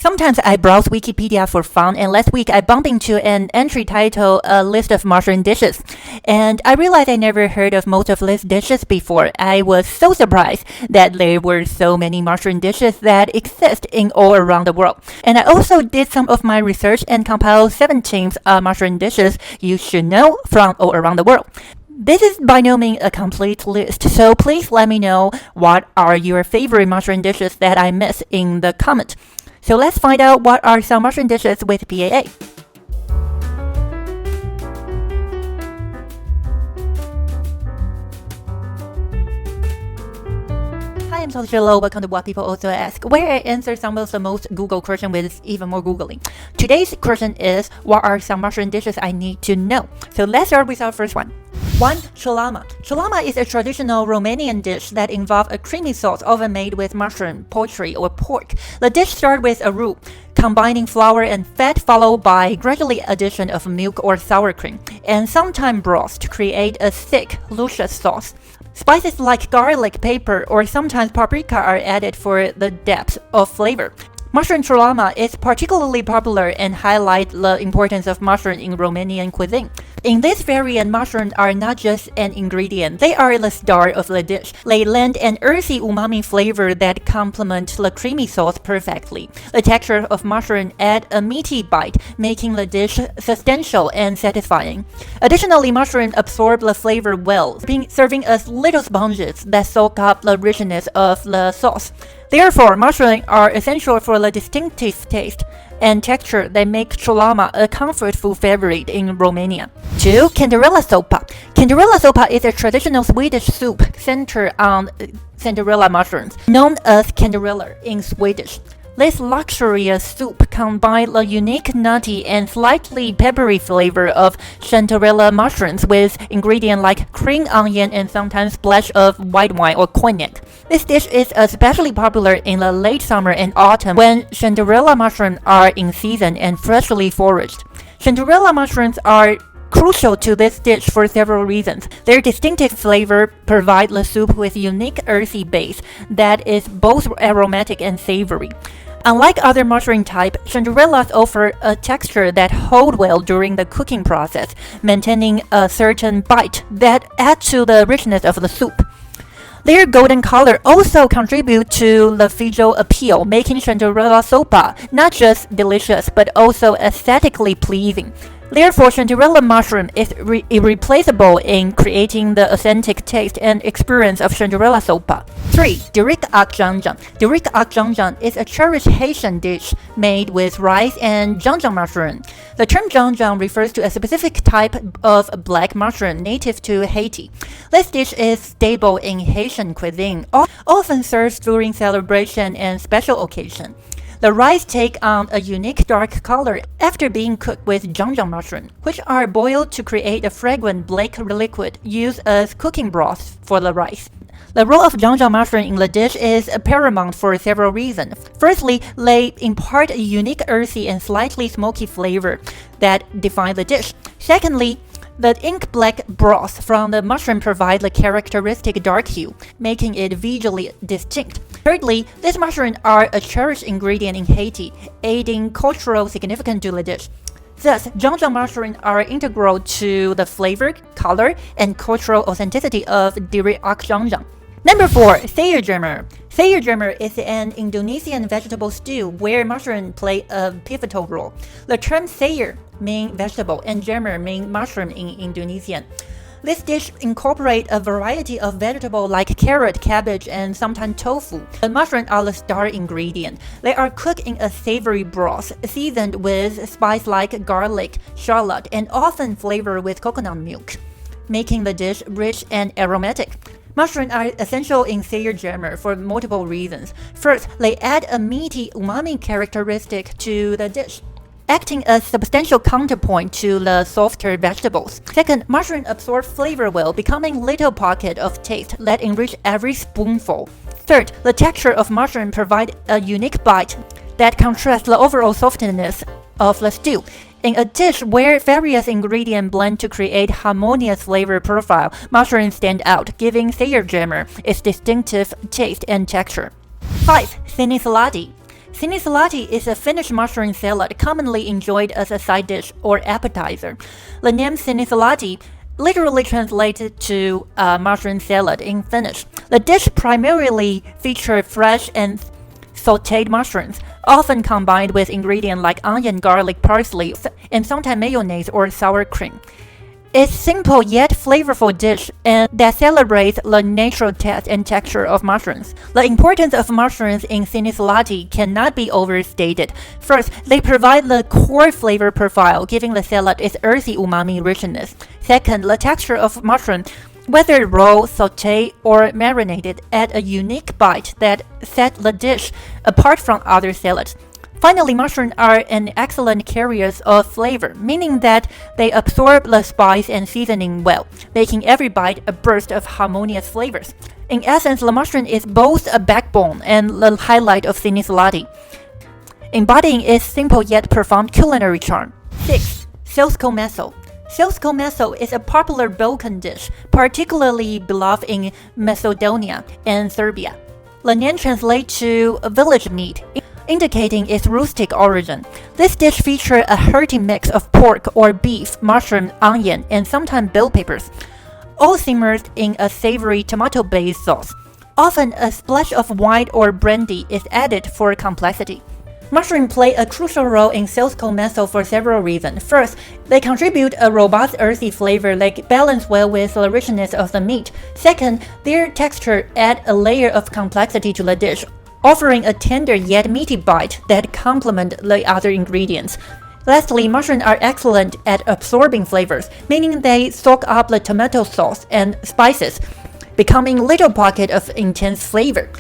Sometimes I browse Wikipedia for fun, and last week I bumped into an entry titled A List of Mushroom Dishes. And I realized I never heard of most of these dishes before. I was so surprised that there were so many mushroom dishes that exist in all around the world. And I also did some of my research and compiled 17 mushroom dishes you should know from all around the world. This is by no means a complete list, so please let me know what are your favorite mushroom dishes that I missed in the comment. So let's find out what are some mushroom dishes with PAA. Hi, I'm Ajillo. Welcome to What People Also Ask, where I answer some of the most Googled questions with even more Googling. Today's question is, what are some mushroom dishes I need to know? So let's start with our first one. 1. Ciulama. Ciulama is a traditional Romanian dish that involves a creamy sauce often made with mushroom, poultry, or pork. The dish starts with a roux, combining flour and fat followed by gradually addition of milk or sour cream, and sometimes broth to create a thick, luscious sauce. Spices like garlic, pepper, or sometimes paprika are added for the depth of flavor. Mushroom ciulama is particularly popular and highlights the importance of mushroom in Romanian cuisine. In this variant, mushrooms are not just an ingredient, they are the star of the dish. They lend an earthy umami flavor that complements the creamy sauce perfectly. The texture of mushroom adds a meaty bite, making the dish substantial and satisfying. Additionally, mushrooms absorb the flavor well, serving as little sponges that soak up the richness of the sauce. Therefore, mushrooms are essential for the distinctive taste and texture that make ciulama a comfort food favorite in Romania. 2. Kantarellisoppa. Kantarellisoppa is a traditional Swedish soup centered on chanterelle mushrooms, known as kantarelle in Swedish. This luxurious soup combines the unique nutty and slightly peppery flavor of chanterelle mushrooms with ingredients like cream, onion, and sometimes splash of white wine or cognac. This dish is especially popular in the late summer and autumn when chanterelle mushrooms are in season and freshly foraged. Chanterelle mushrooms are crucial to this dish for several reasons. Their distinctive flavor provides the soup with a unique earthy base that is both aromatic and savory. Unlike other mushroom types, chanterelles offer a texture that holds well during the cooking process, maintaining a certain bite that adds to the richness of the soup. Their golden color also contributes to the visual appeal, making chanterellisoppa not just delicious but also aesthetically pleasing. Therefore, chanterelle mushroom is irreplaceable in creating the authentic taste and experience of chanterellisoppa. 3. Diri ak Djon Djon. Diri ak Djon Djon is a cherished Haitian dish made with rice and Djon Djon mushroom. The term Djon Djon refers to a specific type of black mushroom native to Haiti. This dish is staple in Haitian cuisine, often served during celebration and special occasion. The rice take on a unique dark color after being cooked with Djon Djon mushroom, which are boiled to create a fragrant black liquid used as cooking broth for the rice. The role of Djon Djon mushroom in the dish is paramount for several reasons. Firstly, they impart a unique earthy and slightly smoky flavor that define the dish. Secondly, the ink black broth from the mushroom provides a characteristic dark hue, making it visually distinct. Thirdly, these mushrooms are a cherished ingredient in Haiti, adding cultural significance to the dish. Thus, Djon Djon mushrooms are integral to the flavor, color, and cultural authenticity of Diri ak Djon Djon. Number 4. Sayur Jamur. Sayur Jamur is an Indonesian vegetable stew where mushrooms play a pivotal role. The term sayur means vegetable and jamur means mushroom in Indonesian. This dish incorporates a variety of vegetables like carrot, cabbage, and sometimes tofu. The mushrooms are the star ingredient. They are cooked in a savory broth, seasoned with spices like garlic, shallot, and often flavored with coconut milk, making the dish rich and aromatic. Mushrooms are essential in Sayur Jamur for multiple reasons. First, they add a meaty umami characteristic to the dish, acting as substantial counterpoint to the softer vegetables. Second, mushrooms absorb flavor well, becoming little pockets of taste that enrich every spoonful. Third, the texture of mushroom provides a unique bite that contrasts the overall softness of the stew. In a dish where various ingredients blend to create harmonious flavor profile, mushrooms stand out, giving Sayur Jamur its distinctive taste and texture. 5. Sienisalaatti. Sienisalaatti is a Finnish mushroom salad commonly enjoyed as a side dish or appetizer. The name Sienisalaatti literally translated to mushroom salad in Finnish. The dish primarily features fresh and sautéed mushrooms, often combined with ingredients like onion, garlic, parsley, and sometimes mayonnaise or sour cream. It's simple yet flavorful dish and that celebrates the natural taste and texture of mushrooms. The importance of mushrooms in Sienisalaatti cannot be overstated. First, they provide the core flavor profile, giving the salad its earthy umami richness. Second, the texture of mushroom, whether raw, sauté, or marinated, add a unique bite that sets the dish apart from other salads. Finally, mushrooms are an excellent carriers of flavor, meaning that they absorb the spice and seasoning well, making every bite a burst of harmonious flavors. In essence, the mushroom is both a backbone and the highlight of Sienisalaatti, embodying its simple yet profound culinary charm. 6. Cogumelos. Cogumelos is a popular Balkan dish, particularly beloved in Macedonia and Serbia. The name translates to village meat, indicating its rustic origin. This dish features a hearty mix of pork or beef, mushroom, onion, and sometimes bell peppers, all simmered in a savory tomato-based sauce. Often, a splash of wine or brandy is added for complexity. Mushrooms play a crucial role in Cogumelos for several reasons. First, they contribute a robust earthy flavor that balance well with the richness of the meat. Second, their texture adds a layer of complexity to the dish, offering a tender yet meaty bite that complement the other ingredients. Lastly, mushrooms are excellent at absorbing flavors, meaning they soak up the tomato sauce and spices, becoming little pockets of intense flavor.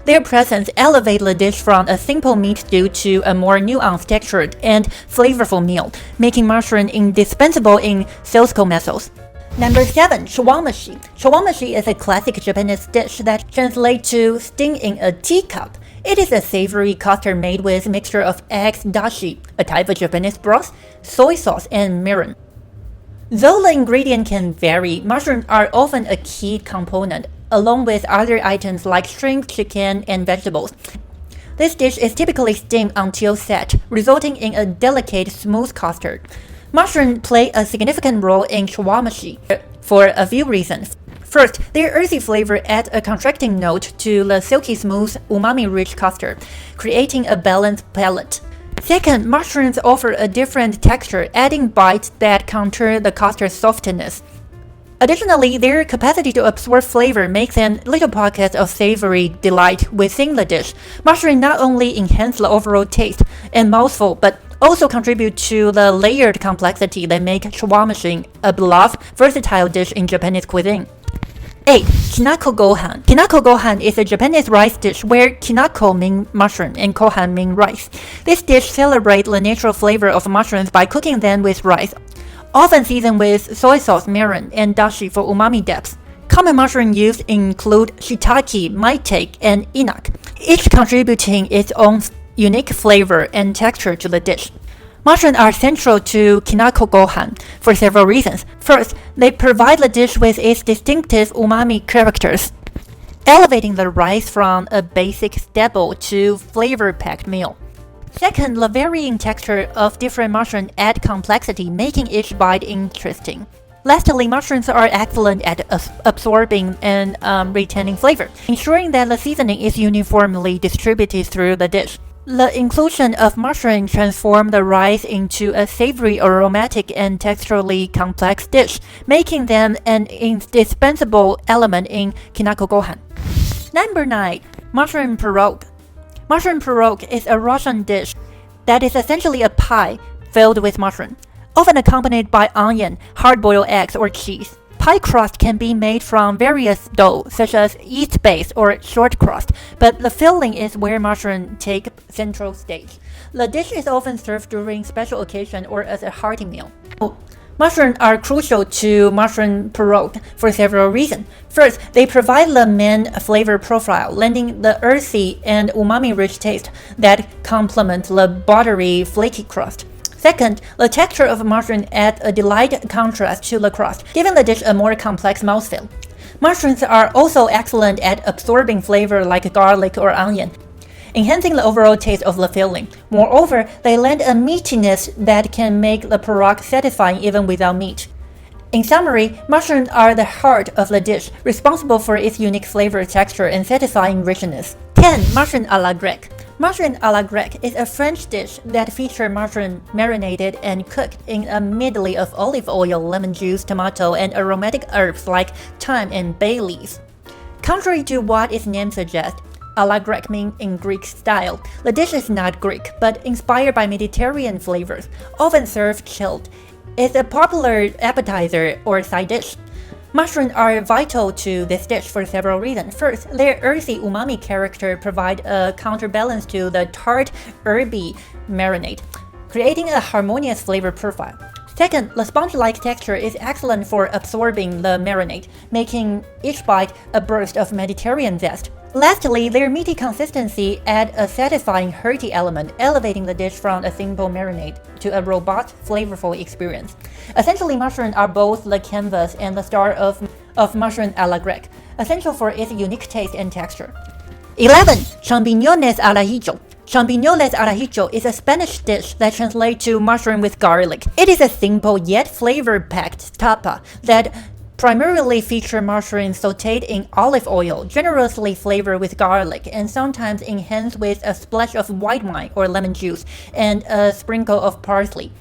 Their presence elevates the dish from a simple meat stew to a more nuanced, textured, and flavorful meal, making mushroom indispensable in Cogumelos. Number 7. Chawanmushi. Chawanmushi is a classic Japanese dish that translates to steam in a teacup. It is a savory custard made with a mixture of eggs, dashi, a type of Japanese broth, soy sauce, and mirin. Though the ingredients can vary, mushrooms are often a key component, along with other items like shrimp, chicken, and vegetables. This dish is typically steamed until set, resulting in a delicate, smooth custard. Mushrooms play a significant role in chawanmushi for a few reasons. First, their earthy flavor adds a contrasting note to the silky smooth, umami-rich custard, creating a balanced palate. Second, mushrooms offer a different texture, adding bites that counter the custard's softness. Additionally, their capacity to absorb flavor makes them little pockets of savory delight within the dish. Mushrooms not only enhance the overall taste and mouthful, but also contribute to the layered complexity that make chawanmushi a beloved, versatile dish in Japanese cuisine. 8. Kinoko Gohan. Kinoko Gohan is a Japanese rice dish where kinoko means mushroom and Gohan means rice. This dish celebrates the natural flavor of mushrooms by cooking them with rice, often seasoned with soy sauce, mirin, and dashi for umami depth. Common mushrooms used include shiitake, maitake, and inuk, each contributing its own unique flavor and texture to the dish. Mushrooms are central to Kinoko Gohan for several reasons. First, they provide the dish with its distinctive umami characters, elevating the rice from a basic staple to flavor-packed meal. Second, the varying texture of different mushrooms add complexity, making each bite interesting. Lastly, mushrooms are excellent at absorbing and retaining flavor, ensuring that the seasoning is uniformly distributed through the dish. The inclusion of mushrooms transforms the rice into a savory, aromatic, and texturally complex dish, making them an indispensable element in Kinoko Gohan. Number 9. Mushroom Pirog. Mushroom Pirog is a Russian dish that is essentially a pie filled with mushroom, often accompanied by onion, hard-boiled eggs, or cheese. Pie crust can be made from various dough, such as yeast-based or short crust, but the filling is where mushrooms take central stage. The dish is often served during special occasions or as a hearty meal. Mushrooms are crucial to mushroom pirog for several reasons. First, they provide the main flavor profile, lending the earthy and umami-rich taste that complement the buttery, flaky crust. Second, the texture of mushroom adds a delightful contrast to the crust, giving the dish a more complex mouthfeel. Mushrooms are also excellent at absorbing flavor like garlic or onion, enhancing the overall taste of the filling. Moreover, they lend a meatiness that can make the pirog satisfying even without meat. In summary, mushrooms are the heart of the dish, responsible for its unique flavor, texture, and satisfying richness. 10. Mushroom à la grecque. Mushroom à la grecque is a French dish that features mushroom marinated and cooked in a medley of olive oil, lemon juice, tomato, and aromatic herbs like thyme and bay leaves. Contrary to what its name suggests, à la grecque means in Greek style. The dish is not Greek, but inspired by Mediterranean flavors, often served chilled. It's a popular appetizer or side dish. Mushrooms are vital to this dish for several reasons. First, their earthy umami character provides a counterbalance to the tart, herby marinade, creating a harmonious flavor profile. Second, the sponge-like texture is excellent for absorbing the marinade, making each bite a burst of Mediterranean zest. Lastly, their meaty consistency adds a satisfying hearty element, elevating the dish from a simple marinade to a robust, flavorful experience. Essentially, mushrooms are both the canvas and the star of mushroom à la grecque, essential for its unique taste and texture. 11. Champiñones al ajillo. Champiñones al ajillo is a Spanish dish that translates to mushroom with garlic. It is a simple yet flavor-packed tapa that primarily feature mushrooms sautéed in olive oil, generously flavored with garlic, and sometimes enhanced with a splash of white wine or lemon juice and a sprinkle of parsley.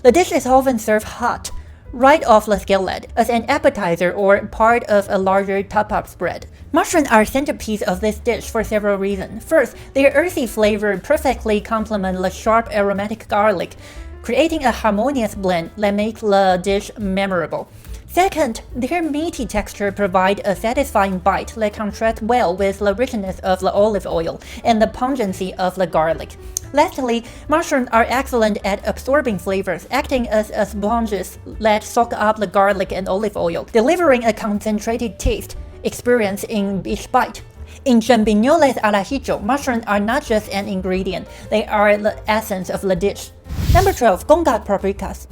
The dish is often served hot, right off the skillet, as an appetizer or part of a larger tapa spread. Mushrooms are centerpiece of this dish for several reasons. First, their earthy flavor perfectly complements the sharp aromatic garlic, creating a harmonious blend that makes the dish memorable. Second, their meaty texture provides a satisfying bite that contrasts well with the richness of the olive oil and the pungency of the garlic. Lastly, mushrooms are excellent at absorbing flavors, acting as sponges that soak up the garlic and olive oil, delivering a concentrated taste experience in each bite. In champiñones al ajillo, mushrooms are not just an ingredient, they are the essence of the dish. Number 12. Gomba paprikás.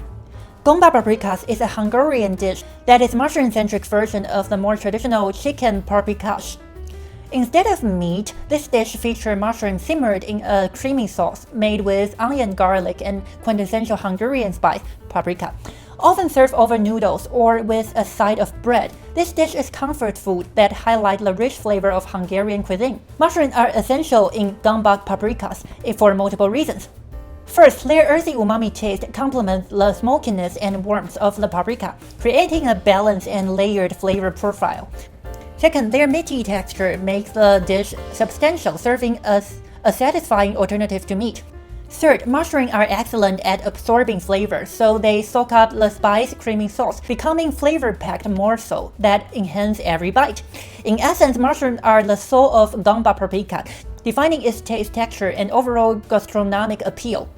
Gomba paprikás is a Hungarian dish that is mushroom-centric version of the more traditional chicken paprikás. Instead of meat, this dish features mushrooms simmered in a creamy sauce made with onion, garlic, and quintessential Hungarian spice, paprika. Often served over noodles or with a side of bread, this dish is comfort food that highlights the rich flavor of Hungarian cuisine. Mushrooms are essential in Gomba paprikás for multiple reasons. First, their earthy umami taste complements the smokiness and warmth of the paprika, creating a balanced and layered flavor profile. Second, their meaty texture makes the dish substantial, serving as a satisfying alternative to meat. Third, mushrooms are excellent at absorbing flavor, so they soak up the spice creamy sauce, becoming flavor-packed morsels that enhance every bite. In essence, mushrooms are the soul of Gomba paprika, defining its taste, texture, and overall gastronomic appeal.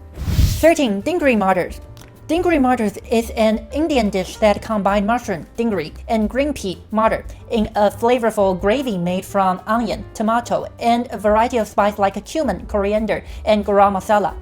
13. Dhingri Matars. Dhingri Matars is an Indian dish that combines mushroom, dhingri, and green pea, matar, in a flavorful gravy made from onion, tomato, and a variety of spices like cumin, coriander, and garam masala.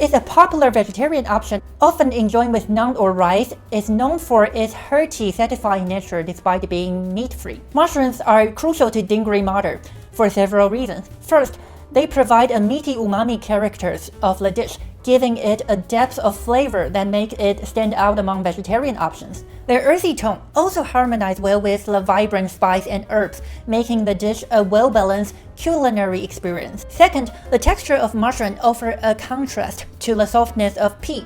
It's a popular vegetarian option, often enjoyed with naan or rice. It's known for its hearty, satisfying nature despite being meat-free. Mushrooms are crucial to Dhingri Matar for several reasons. First, they provide a meaty umami character of the dish, giving it a depth of flavor that makes it stand out among vegetarian options. Their earthy tone also harmonizes well with the vibrant spice and herbs, making the dish a well-balanced culinary experience. Second, the texture of mushroom offers a contrast to the softness of pea,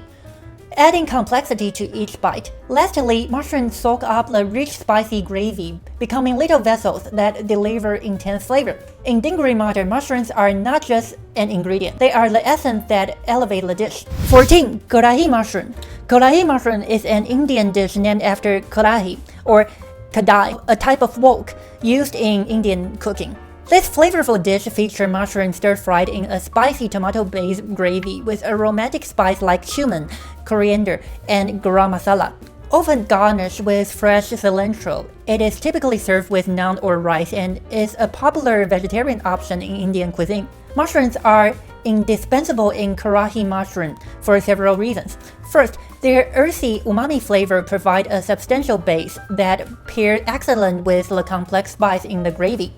adding complexity to each bite. Lastly, mushrooms soak up the rich spicy gravy, becoming little vessels that deliver intense flavor. In Dhingri Matar, mushrooms are not just an ingredient, they are the essence that elevate the dish. 14. Karahi mushroom. Karahi mushroom is an Indian dish named after Karahi, or kadai, a type of wok used in Indian cooking. This flavorful dish features mushrooms stir-fried in a spicy tomato-based gravy with aromatic spices like cumin, coriander, and garam masala. Often garnished with fresh cilantro, it is typically served with naan or rice and is a popular vegetarian option in Indian cuisine. Mushrooms are indispensable in Karahi mushroom for several reasons. First, their earthy umami flavor provides a substantial base that pairs excellent with the complex spice in the gravy.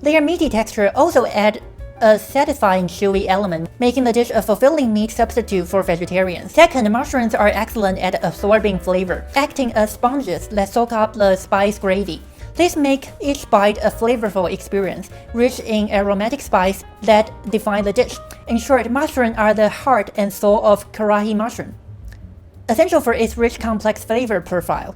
Their meaty texture also adds a satisfying chewy element, making the dish a fulfilling meat substitute for vegetarians. Second, mushrooms are excellent at absorbing flavor, acting as sponges that soak up the spice gravy. These make each bite a flavorful experience, rich in aromatic spice that define the dish. In short, mushrooms are the heart and soul of Karahi mushroom, essential for its rich, complex flavor profile.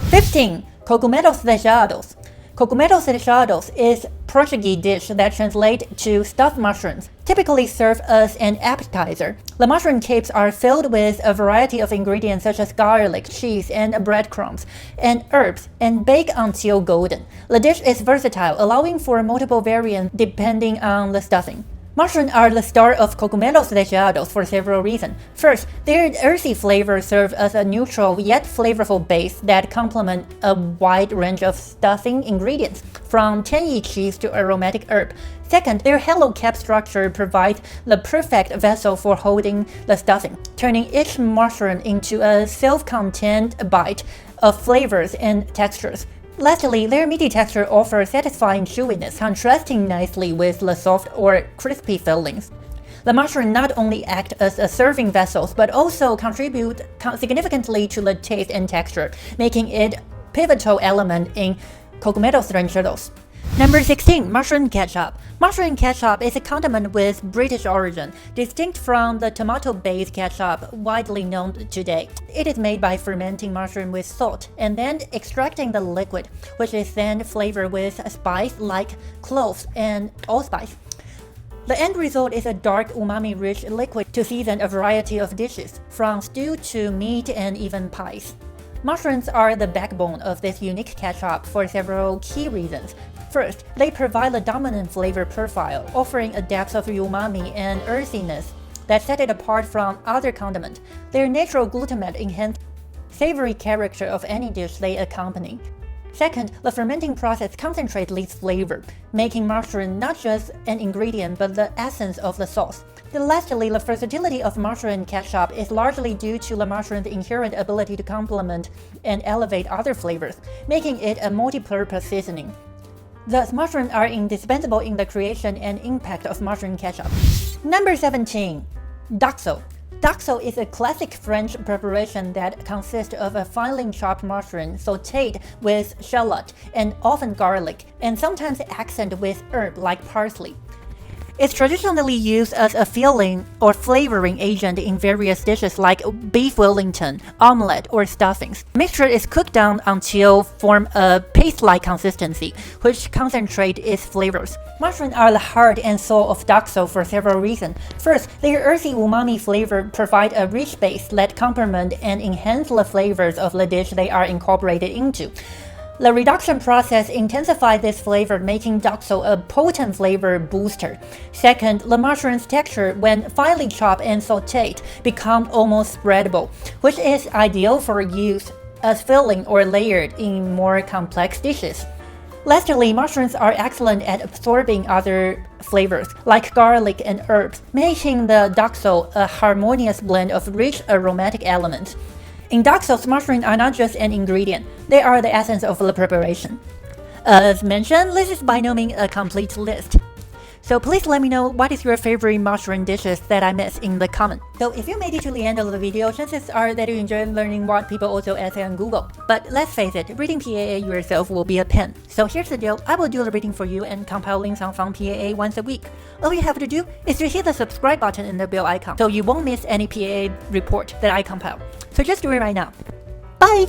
15. Cogumelos Recheados. Cogumelos Recheados is a Portuguese dish that translates to stuffed mushrooms, typically served as an appetizer. The mushroom cakes are filled with a variety of ingredients such as garlic, cheese, and breadcrumbs, and herbs, and baked until golden. The dish is versatile, allowing for multiple variants depending on the stuffing. Mushrooms are the star of Cogumelos Recheados for several reasons. First, their earthy flavor serves as a neutral yet flavorful base that complements a wide range of stuffing ingredients, from tangy cheese to aromatic herb. Second, their hollow cap structure provides the perfect vessel for holding the stuffing, turning each mushroom into a self-contained bite of flavors and textures. Lastly, their meaty texture offers satisfying chewiness, contrasting nicely with the soft or crispy fillings. The mushroom not only act as a serving vessel, but also contribute significantly to the taste and texture, making it a pivotal element in Cogumelos Recheados. Number 16. Mushroom Ketchup. Mushroom ketchup is a condiment with British origin, distinct from the tomato-based ketchup widely known today. It is made by fermenting mushroom with salt and then extracting the liquid, which is then flavored with a spice like cloves and allspice. The end result is a dark, umami-rich liquid to season a variety of dishes, from stew to meat and even pies. Mushrooms are the backbone of this unique ketchup for several key reasons. First, they provide a dominant flavor profile, offering a depth of umami and earthiness that set it apart from other condiments. Their natural glutamate enhances the savory character of any dish they accompany. Second, the fermenting process concentrates this flavor, making mushroom not just an ingredient but the essence of the sauce. Lastly, the versatility of mushroom ketchup is largely due to the mushroom's inherent ability to complement and elevate other flavors, making it a multi-purpose seasoning. Thus, mushrooms are indispensable in the creation and impact of mushroom ketchup. Number 17. Duxelles. Duxelles is a classic French preparation that consists of a finely chopped mushroom sautéed with shallot and often garlic, and sometimes accented with herb like parsley. It's traditionally used as a filling or flavoring agent in various dishes like beef Wellington, omelette, or stuffings. The mixture is cooked down until form a paste-like consistency, which concentrates its flavors. Mushrooms are the heart and soul of Duxelles for several reasons. First, their earthy umami flavor provide a rich base that complement and enhance the flavors of the dish they are incorporated into. The reduction process intensifies this flavor, making Duxelles a potent flavor booster. Second, the mushroom's texture, when finely chopped and sautéed, becomes almost spreadable, which is ideal for use as filling or layered in more complex dishes. Lastly, mushrooms are excellent at absorbing other flavors, like garlic and herbs, making the Duxelles a harmonious blend of rich aromatic elements. In Duxelles, mushrooms are not just an ingredient, they are the essence of the preparation. As mentioned, this is by no means a complete list. So please let me know what is your favorite mushroom dishes that I missed in the comments. So if you made it to the end of the video, chances are that you enjoyed learning what people also essay on Google. But let's face it, reading PAA yourself will be a pain. So here's the deal, I will do the reading for you and compile links on Fun PAA once a week. All you have to do is to hit the subscribe button and the bell icon so you won't miss any PAA report that I compile. So just do it right now. Bye!